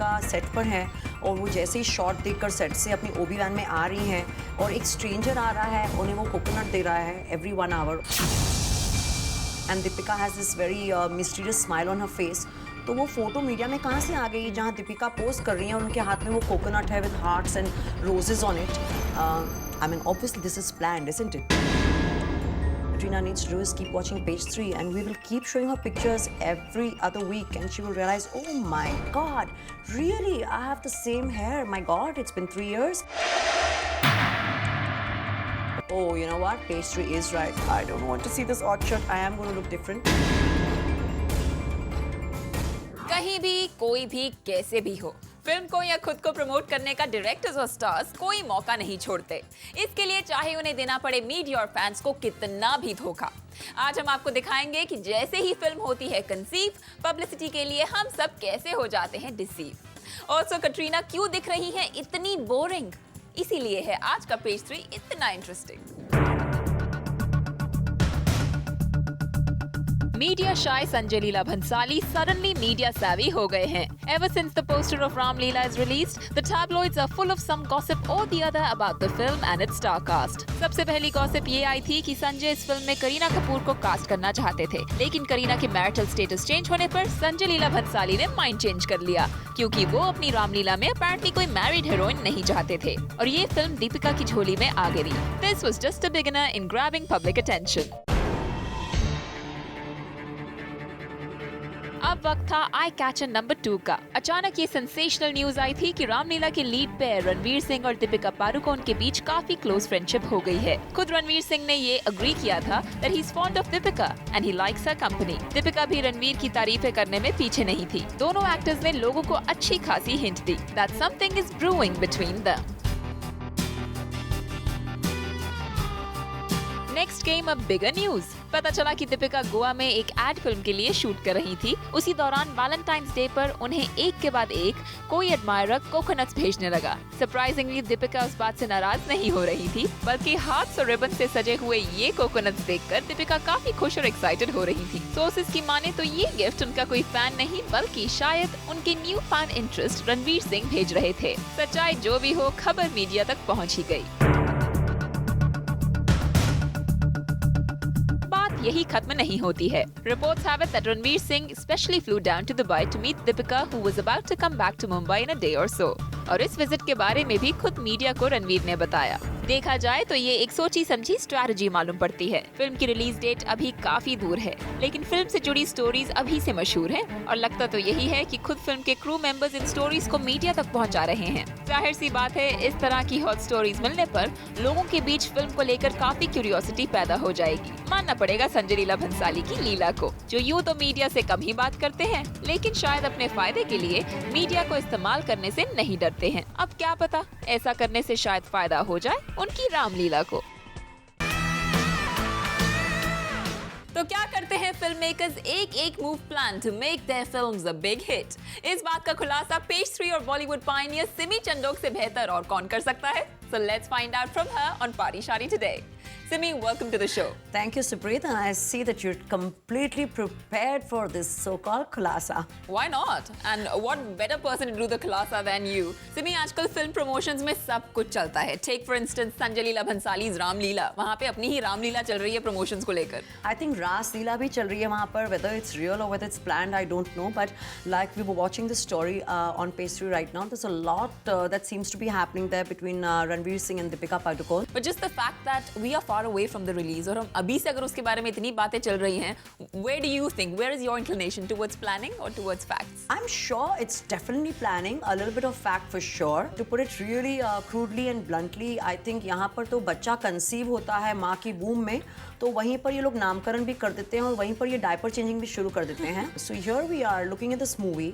Deepika set पर हैं और वो जैसे ही शॉट देखकर सेट से अपनी ओबी वैन में आ रही हैं और एक स्ट्रेंजर आ रहा है, उन्हें वो कोकोनट दे रहा है every 1 our and Deepika has this very mysterious smile on her face. तो वो फोटो मीडिया में कहाँ से आ गई जहाँ दीपिका पोस्ट कर रही हैं और उनके हाथ में वो कोकोनट है with hearts and roses on it. I mean obviously this is planned, isn't it? Katrina needs to do is keep watching page 3 and we will keep showing her pictures every other week and she will realize, oh my god, really, I have the same hair. My god, it's been 3 years. Oh, you know what? Page 3 is right. I don't want to see this odd shirt. I am going to look different. कहीं भी, कोई भी, कैसे भी हो, film को या खुद को प्रमोट करने का डायरेक्टर्स और स्टार्स कोई मौका नहीं छोड़ते। इसके लिए चाहे उन्हें देना पड़े मीडिया और फैंस को कितना भी धोखा। आज हम आपको दिखाएंगे कि जैसे ही फिल्म होती है कंसीव, पब्लिसिटी के लिए हम सब कैसे हो जाते हैं डिसीव। ऑल्सो कटरीना क्यों दिख रही है इतनी बोरिंग, इसीलिए है आज का पेज 3 इतना इंटरेस्टिंग। मीडिया शाय Sanjay Leela Bhansali suddenly media savvy हो गए हैं। Ever since the poster of Ram Leela is released, the tabloids are full of some gossip or the other about the film and its star cast. सबसे पहली gossip ये आई थी कि संजय इस film में करीना कपूर को कास्ट करना चाहते थे, लेकिन करीना के मैरिटल स्टेटस चेंज होने पर संजय लीला भंसाली ने माइंड चेंज कर लिया, क्योंकि वो अपनी रामलीला में अपेरेंटली कोई मैरिड हीरोइन नहीं चाहते थे और ये फिल्म दीपिका की झोली में आ गिरी। This was just a beginner in grabbing public attention. अब वक्त था आई कैचर नंबर 2 का। अचानक ये सेंसेशनल न्यूज आई थी कि रामलीला के लीड पेयर रणवीर सिंह और दीपिका पादुकोण के बीच काफी क्लोज फ्रेंडशिप हो गई है। खुद रणवीर सिंह ने ये अग्री किया था that he's fond of Deepika and he likes her company। Deepika भी रणवीर की तारीफें करने में पीछे नहीं थी। दोनों एक्टर्स ने लोगों को अच्छी खासी hint the that something is brewing between them। Next came a bigger news. पता चला कि दीपिका गोवा में एक एड फिल्म के लिए शूट कर रही थी। उसी दौरान वैलेंटाइंस डे पर उन्हें एक के बाद एक कोई एडमायरर कोकोनट्स भेजने लगा। सरप्राइजिंगली दीपिका उस बात से नाराज नहीं हो रही थी, बल्कि हाथ और रिबन से सजे हुए ये कोकोनट्स देखकर दीपिका काफी खुश और एक्साइटेड हो रही थी। सोर्सेस की माने तो ये गिफ्ट उनका कोई फैन नहीं, बल्कि शायद उनके new fan interest Ranveer Singh भेज रहे थे। सच्चाई जो भी हो, खबर मीडिया तक पहुंच ही गई। यही खत्म नहीं होती है। Reports have it that Ranveer Singh specially flew down to Dubai to meet Deepika, who was about to come back to Mumbai in a day or so. और इस विजिट के बारे में भी खुद मीडिया को रणवीर ने बताया। देखा जाए तो ये एक सोची समझी स्ट्रैटेजी मालूम पड़ती है। फिल्म की रिलीज डेट अभी काफी दूर है, लेकिन फिल्म से जुड़ी स्टोरीज अभी से मशहूर हैं और लगता तो यही है कि खुद फिल्म के क्रू मेंबर्स इन स्टोरीज को मीडिया तक पहुंचा रहे हैं। जाहिर सी बात है, इस तरह की हॉट स्टोरीज मिलने पर लोगों के बीच फिल्म को लेकर काफी क्यूरियोसिटी पैदा हो जाएगी। मानना पड़ेगा संजय लीला भंसाली की लीला को, जो यूँ तो मीडिया से कम ही बात करते हैं, लेकिन शायद अपने फायदे के लिए मीडिया को इस्तेमाल करने से नहीं डरते हैं। अब क्या पता, ऐसा करने से शायद फायदा हो जाए उनकी रामलीला को। तो क्या करते हैं फिल्म मेकर्स? एक एक move plan to make their films a big hit. इस बात का खुलासा पेज 3 और बॉलीवुड पायनियर सिमी चंडोक से बेहतर और कौन कर सकता है? So let's find out from her on Pari Shari today. Simi, welcome to the show. Thank you, Supreet, and I see that you're completely prepared for this so-called khulasa. Why not? And what better person to do the khulasa than you? Simi, आजकल film promotions में सब कुछ चलता है। Take for instance Sanjay Leela भंसाली's Ramlila. वहाँ पे अपनी ही रामलीला चल रही है प्रमोशंस को लेकर। I think रास लीला भी चल रही है वहाँ पर। Whether it's real or whether it's planned, I don't know. But like we were watching the story on page 3 right now, there's a lot that seems to be happening there between Ranveer Singh and Deepika Padukone. But just the fact that we are far away from the release, और हम अभी से अगर उसके बारे में इतनी बातें चल रही हैं, where do you think, where is your inclination towards planning or towards facts? I'm sure it's definitely planning, a little bit of fact for sure. To put it really crudely and bluntly, I think यहाँ पर तो बच्चा conceive होता है माँ की वूम में, तो वहीं पर ये लोग नामकरण भी कर देते हैं और वहीं पर ये डायपर चेंजिंग भी शुरू कर देते हैं। So here we are looking at this movie.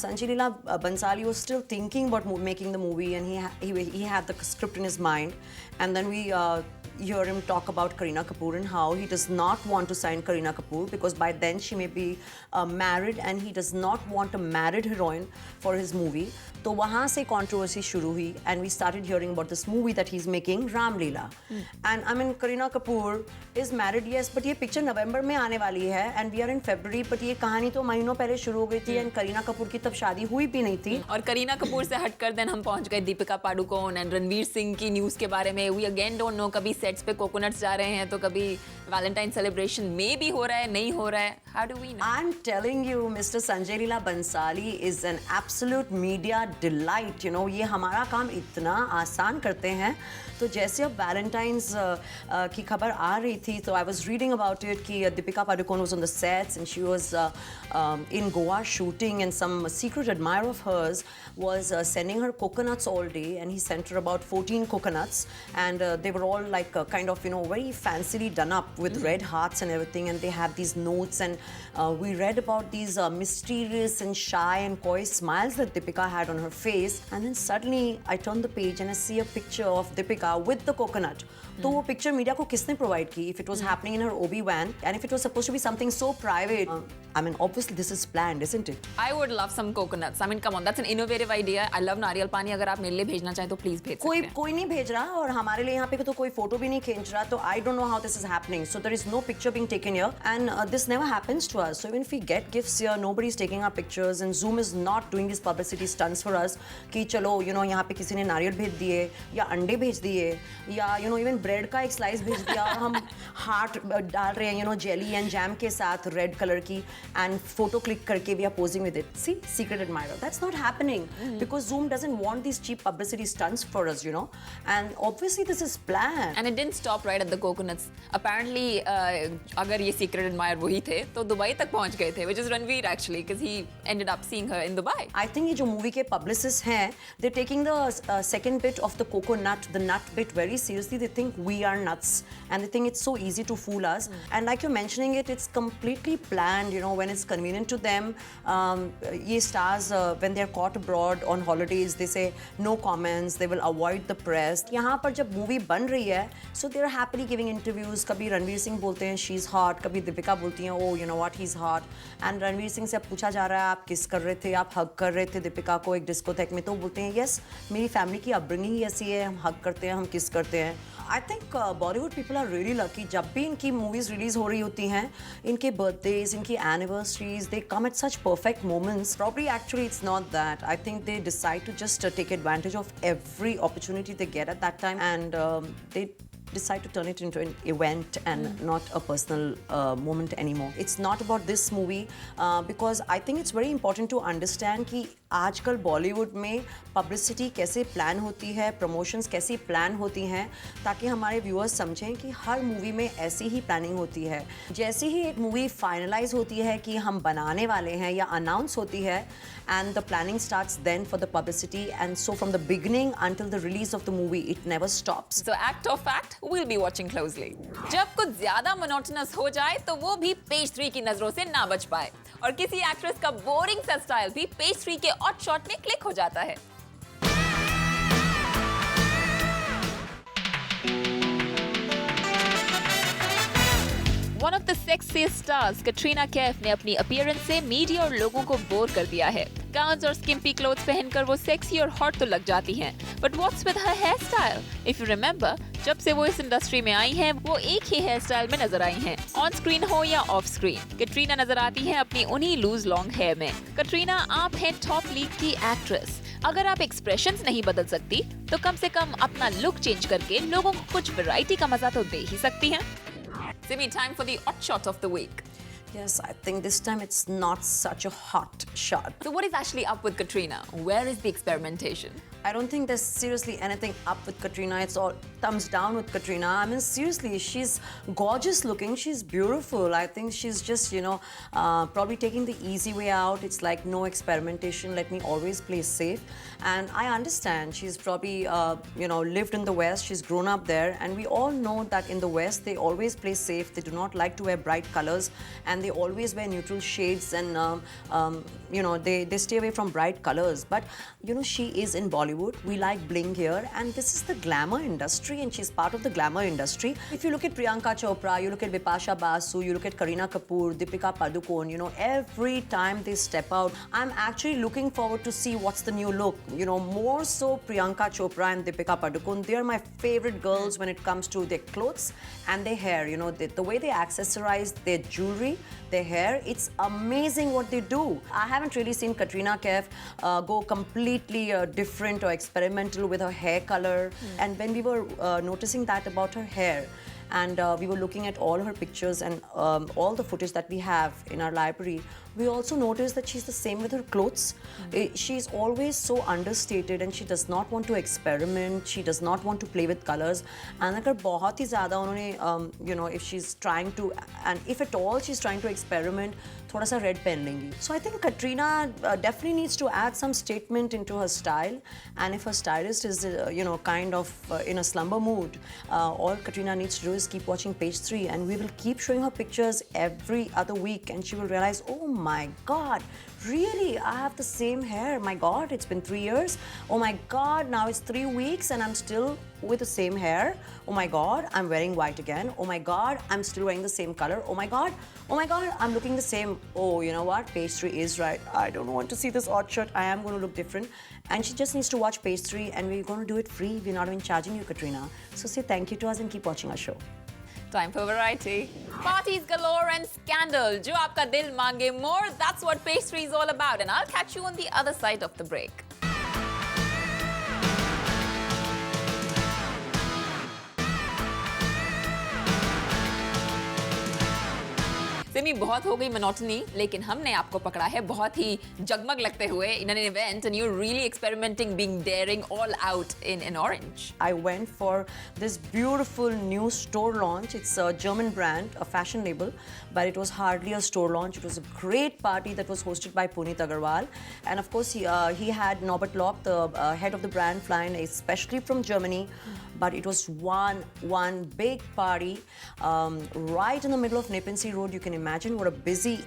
Sanjay Leela Bhansali was still thinking about making the movie, and he had the script in his mind, and then we hear him talk about Kareena Kapoor and how he does not want to sign Kareena Kapoor because by then she may be married and he does not want a married heroine for his movie. तो वहाँ से controversy शुरू हुई and we started hearing about this movie that he's making, Ram Leela. And I mean, Kareena Kapoor is married, yes, but ये picture नवंबर में आने वाली है and we are in February, but ये कहानी तो महीनों पहले शुरू हो गई थी and करीना कपूर की तब शादी हुई भी नहीं थी. और करीना कपूर से हटकर देन हम पहुंच गए दीपिका पाडुकोन एंड रणवीर सिंह की न्यूज़ के बारे में. वी अगेन डोंट नो, कभी सेट्स पे कोकोनट्स जा रहे हैं तो कभी वैलेंटाइन सेलिब्रेशन में भी हो रहा है, नहीं हो रहा है. How do we know? I'm telling you, Mr. Sanjay Leela Bansali is an absolute media delight. You know, ये हमारा काम इतना आसान करते हैं. तो जैसे अब वैलेंटाइंस की खबर आ रही थी, तो I was reading about it कि Deepika Padukone was on the sets and she was in Goa shooting and some secret admirer of hers was sending her coconuts all day and he sent her about 14 coconuts and they were all like kind of, you know, very fancily done up with red hearts and everything and they have these notes and we read about these mysterious and shy and coy smiles that Deepika had on her face and then suddenly I turn the page and I see a picture of Deepika with the coconut. तो वो picture media को किसने provide की? If it was happening in her OB-van and if it was supposed to be something so private, I mean, obviously this is planned, isn't it? I would love some coconuts. I mean, come on, that's an innovative idea. I love नारियल पानी. अगर आप मेरे लिए भेजना चाहें तो please भेज सकते हैं. कोई नहीं भेज रहा और हमारे लिए यहाँ पे तो कोई फोटो भी नहीं खींच रहा. तो I don't know how this is happening. So there is no picture being taken here and this never happens to us. So even if we get gifts here, nobody is taking our pictures and Zoom is not doing these publicity stunts for us कि चलो, you know, यहाँ पे किसी ने नारियल भेज दिए या अंडे भेज दिए या, you know, even bread का एक slice भेज दिया और हम heart डाल रहे हैं, you know, jelly and jam के साथ red color की and photo click करके we are posing with it. See, secret admirer. That's not happening because Zoom doesn't want these cheap publicity stunts for us, you know. And obviously this is planned. And it didn't stop right at the coconuts. Apparently, अगर ये secret admirer वही थे तो Dubai तक पहुंच गए थे, which is Ranveer actually, because he ended up seeing her in Dubai. I think ये जो movie के publicists हैं, they're taking the second bit of the coconut, the nut bit very seriously. They think we are nuts and they think it's so easy to fool us. And like you're mentioning it, it's completely planned, you know, when it's convenient to them. ये stars, when they're caught abroad on holidays, they say no comments, they will avoid the press. यहाँ पर जब movie बन रही है, so they're happily giving interviews. कभी रणवीर सिंह बोलते हैं she's hot, कभी दीपिका बोलती हैं oh you know what he's hot. And Ranveer Singh से पूछा जा रहा है आप किस कर रहे थे, आप हग कर रहे थे दीपिका को एक डिस्कोथेक में, तो बोलते हैं yes मेरी फैमिली की अपब्रिंगिंग ही ऐसी है, हम हग करते हैं, हम किस करते हैं. I think Bollywood people are really lucky. जब भी इनकी movies release हो रही होती हैं, इनके birthdays, इनकी anniversaries, they come at such perfect moments. Probably actually it's not that. I think they decide to just take advantage of every opportunity they get at that time and they decide to turn it into an event and not a personal moment anymore. It's not about this movie because I think it's very important to understand कि आजकल बॉलीवुड में publicity कैसे plan होती है, promotions कैसे plan होती हैं, ताकि हमारे व्यूअर्स समझें कि हर मूवी में ऐसी ही प्लानिंग होती है. जैसे ही एक मूवी फाइनलाइज होती है कि हम बनाने वाले हैं या अनाउंस होती है and the planning starts then for the publicity and so from the beginning until the release of the movie it never stops. So act or fact, we'll be watching closely. जब कुछ ज्यादा monotonous हो जाए तो वो भी page 3 की नजरों से ना बच पाए और किसी एक्ट्रेस का बोरिंग सा स्टाइल भी पेज 3 के ऑट शॉट में क्लिक हो जाता है. One of the sexiest stars, Katrina Kaif ने अपनी अपीयरेंस से मीडिया और लोगों को बोर कर दिया है. गाउन्स और स्किम्पी क्लोथ्स पहनकर वो सेक्सी और हॉट तो लग जाती हैं. But what's with her hairstyle? If you remember, जब से वो इस इंडस्ट्री में आई हैं, वो एक ही हेयर स्टाइल में नजर आई हैं. ऑन स्क्रीन हो या ऑफ स्क्रीन, कटरीना नजर आती हैं अपनी उन्हीं लूज लॉन्ग हेयर में. कटरीना, आप हैं टॉप लीग की एक्ट्रेस. अगर आप एक्सप्रेशंस नहीं बदल सकती, तो कम से कम अपना लुक चेंज करके लोगों को कुछ वैरायटी का मजा तो दे ही सकती हैं. Simi, time for the hot shot of the week. Yes, I think this time it's not such a hot shot. So what is actually up with Katrina? Where is the experimentation? I don't think there's seriously anything up with Katrina. It's all thumbs down with Katrina. I mean, seriously, she's gorgeous looking. She's beautiful. I think she's just, you know, probably taking the easy way out. It's like no experimentation. Let me always play safe. And I understand. She's probably, you know, lived in the West. She's grown up there. And we all know that in the West, they always play safe. They do not like to wear bright colors. And they always wear neutral shades. And, you know, they stay away from bright colors. But, you know, she is in Bollywood. Bollywood. We like bling here, and this is the glamour industry, and she's part of the glamour industry. If you look at Priyanka Chopra, you look at Bipasha Basu, you look at Kareena Kapoor, Deepika Padukone, you know, every time they step out, I'm actually looking forward to see what's the new look. You know, more so Priyanka Chopra and Deepika Padukone, they are my favorite girls when it comes to their clothes and their hair. You know, the way they accessorize their jewelry, their hair, it's amazing what they do. I haven't really seen Katrina Kaif go completely different or experimental with her hair color. And when we were noticing that about her hair, and we were looking at all her pictures and all the footage that we have in our library, we also noticed that she's the same with her clothes. She's always so understated, and she does not want to experiment. She does not want to play with colors. And अगर बहुत ही ज़्यादा उन्होंने, you know, if she's trying to, and if at all she's trying to experiment, थोड़ा सा red pen लेंगी. So I think Katrina definitely needs to add some statement into her style. And if her stylist is, you know, kind of in a slumber mood, all Katrina needs to do is keep watching Page 3, and we will keep showing her pictures every other week, and she will realize, oh my God, really? I have the same hair. My God, it's been 3 years. Oh my God, now it's 3 weeks and I'm still with the same hair. Oh my God, I'm wearing white again. Oh my God, I'm still wearing the same color. Oh my God, I'm looking the same. Oh, you know what? Page 3 is right. I don't want to see this odd shirt. I am going to look different. And she just needs to watch Page 3, and we're going to do it free. We're not even charging you, Katrina. So say thank you to us and keep watching our show. Time for variety. Parties galore and scandal. Jo aapka dil mange more. That's what Page 3 is all about. And I'll catch you on the other side of the break. Simi, बहुत हो गई monotony, लेकिन हमने आपको पकड़ा है बहुत ही जगमग लगते हुए in an event, and you're really experimenting, being daring, all out in orange. I went for this beautiful new store launch. It's a German brand, a fashion label, but it was hardly a store launch. It was a great party that was hosted by Puneet Agarwal. And of course, he had Norbert Lock, the head of the brand, flying especially from Germany. But it was one big party right in the middle of Nepean Sea Road. You can imagine what a busy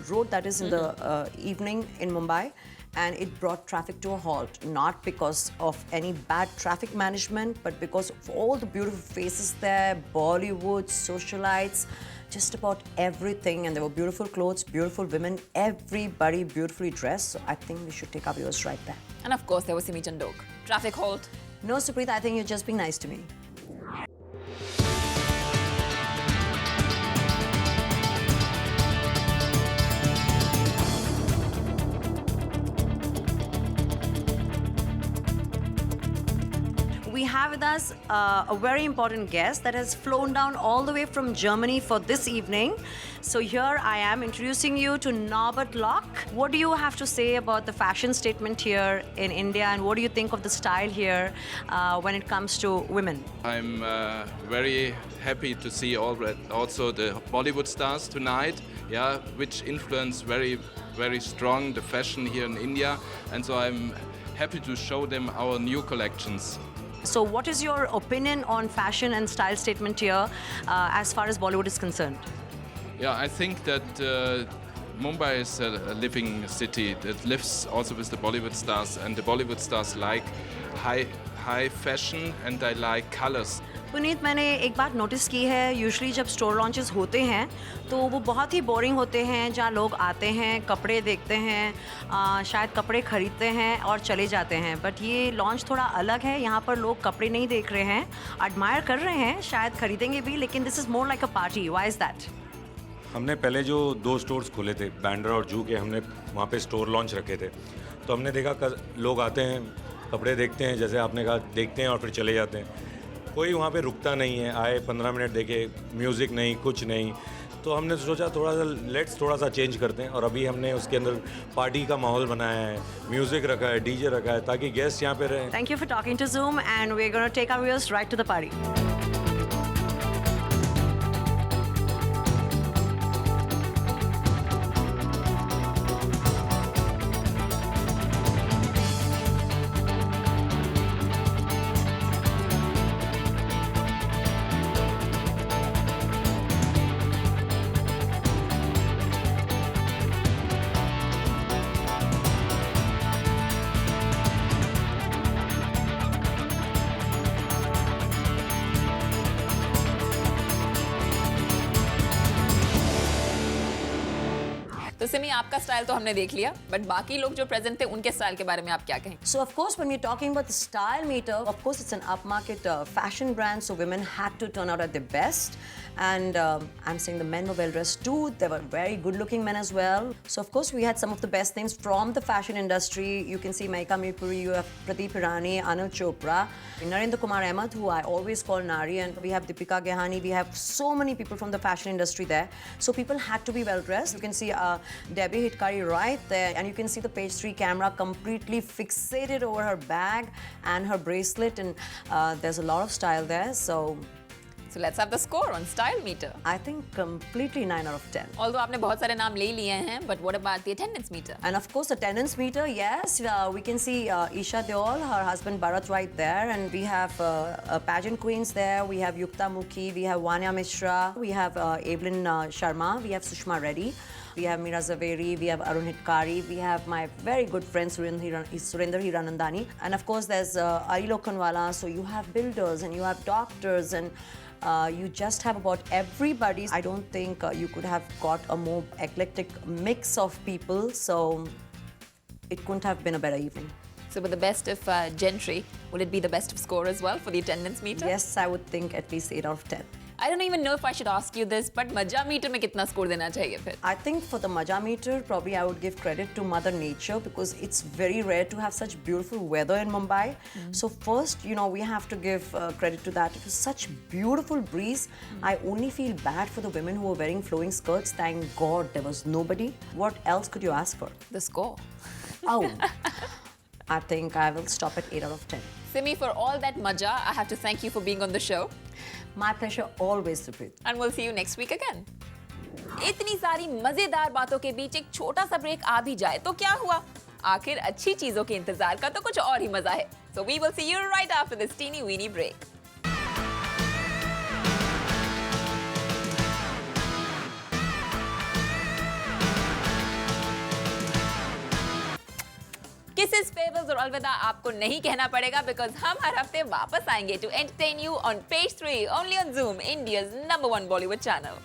road that is in the evening in Mumbai. And it brought traffic to a halt, not because of any bad traffic management, but because of all the beautiful faces there, Bollywood, socialites, just about everything. And there were beautiful clothes, beautiful women, everybody beautifully dressed. So I think we should take our viewers right there. And of course, there was Simi Chandok. Traffic halt. No, Supreet, I think you're just being nice to me. We have with us a very important guest that has flown down all the way from Germany for this evening. So here I am introducing you to Norbert Lock. What do you have to say about the fashion statement here in India, and what do you think of the style here when it comes to women? I'm very happy to see also the Bollywood stars tonight, yeah, which influence very, very strong the fashion here in India. And so I'm happy to show them our new collections. So what is your opinion on fashion and style statement here as far as Bollywood is concerned? Yeah, I think that Mumbai is a living city that lives also with the Bollywood stars, and the Bollywood stars like high fashion and they like colors. Puneet, मैंने एक बात notice की है, usually जब store launches होते हैं तो वो बहुत ही बोरिंग होते हैं, जहाँ लोग आते हैं, कपड़े देखते हैं, शायद कपड़े खरीदते हैं और चले जाते हैं. बट ये लॉन्च थोड़ा अलग है. यहाँ पर लोग कपड़े नहीं देख रहे हैं, एडमायर कर रहे हैं, शायद खरीदेंगे भी, लेकिन this is more like a party. Why is that? हमने पहले जो 2 स्टोर्स खोले थे, बैंड्रा और जू के, हमने वहाँ पे स्टोर लॉन्च रखे थे. तो हमने देखा लोग आते हैं, कपड़े देखते हैं, जैसे आपने कहा, देखते हैं और फिर चले जाते हैं. कोई वहाँ पे रुकता नहीं है. आए 15 मिनट देखे, म्यूज़िक नहीं, कुछ नहीं. तो हमने सोचा थोड़ा सा चेंज करते हैं, और अभी हमने उसके अंदर पार्टी का माहौल बनाया है, म्यूज़िक रखा है, डीजे रखा है, ताकि गेस्ट यहाँ पे रहें. Thank you for talking to Zoom, and we're going to take our viewers right to the party. तो सिमी, आपका स्टाइल तो हमने देख लिया, बट बाकी लोग जो प्रेजेंट थे उनके स्टाइल के बारे में आप क्या कहें? So of course, when we're talking about the style meter, of course it's an upmarket fashion brand, so women had to turn out at their best. And I'm saying the men were well dressed too. They were very good-looking men as well. So of course we had some of the best names from the fashion industry. You can see Maika Mipuri, you have Pradeep Irani, Anil Chopra, Narendra Kumar Ahmed, who I always call Nari, and we have Deepika Gehani. We have so many people from the fashion industry there. So people had to be well dressed. You can see Debbie Hitkari right there, and you can see the page 3 camera completely fixated over her bag and her bracelet, and there's a lot of style there. So let's have the score on style meter. I think completely 9 out of 10. Although आपने बहुत सारे नाम ले लिए हैं, but what about the attendance meter? And of course, attendance meter, yes. We can see Isha Deol, her husband Bharat right there. And we have pageant queens there. We have Yukta Mukhi. We have Vanya Mishra. We have Evelyn Sharma. We have Sushma Reddy. We have Meera Zaveri. We have Arun Hitkari. We have my very good friend Surendra Hiranandani. And of course, there's Ari Lokhanwala. So you have builders and you have doctors and you just have about everybody. I don't think you could have got a more eclectic mix of people. So it couldn't have been a better evening. So with the best of gentry, will it be the best of score as well for the attendance meter? Yes, I would think at least 8 out of 10. I don't even know if I should ask you this, but मजा metre में कितना score देना चाहिए फिर? I think for the Maja meter, probably I would give credit to Mother Nature because it's very rare to have such beautiful weather in Mumbai. So first, we have to give credit to that. It was such beautiful breeze. I only feel bad for the women who were wearing flowing skirts. Thank God there was nobody. What else could you ask for? The score. Oh, I think I will stop at 8 out of 10. Simi, for all that maja, I have to thank you for being on the show. My pleasure always, Supreet. And we'll see you next week again. इतनी सारी मजेदार बातों के बीच एक छोटा सा break आ भी जाए तो क्या हुआ? आखिर अच्छी चीजों के इंतजार का तो कुछ और ही मजा है. So we will see you right after this teeny weeny break. Kisses, farewells और अलविदा आपको नहीं कहना पड़ेगा बिकॉज हम हर हफ्ते वापस आएंगे to entertain you on page 3 only on Zoom, India's #1 Bollywood channel.